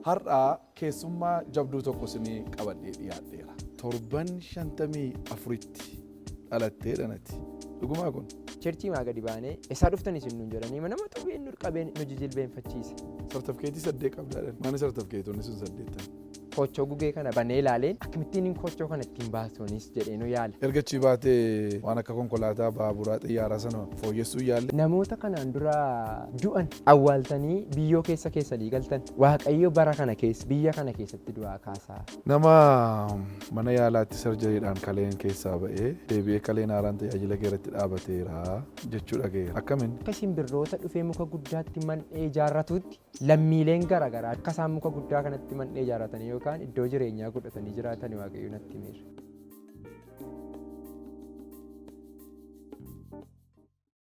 Har'aa keessummaa jabduu tokko isinii qabadhee dhiyaadheera. Torban 54tti dhalattee dhanati. Dhugumaa kun? Cherchii maa gadi baanee isaa dhuftan isin nuun jedhanii nama xubeen nu qabeen nu jijilbeenfachiise. Sartifikeetii 8 qabdaadhaan. Maani sartifikeetonni sun 8? Kochoo gugee kana banee ilaaleen akkamittiin kochoo kana ittiin baasuunis jedhee nu yaale. Ergachi baatee waan akka konkolaataa, baaburaa, xiyyaaraa sana fooyyessuu yaalle. Namoota kanaan dura du'an awwaaltanii biyyoo keessa galtan Waaqayyo bara kana keessa biyya kana keessatti du'aa kaasaa. Nama mana yaalaatti sarjariidhaan kaleen keessaa ba'ee deebi'ee kaleen haaraan tajaajila keerratti dhaabateera jechuudha geera. Akkamiin? Akka simbirroota dhufee muka guddaatti man'ee ijaarratutti lammiileen garaagaraa akka isaan muka guddaa kanatti man'ee ijaarratanii yookaan iddoo jireenyaa godhatanii jiraatan Waaqayyo natti himeera.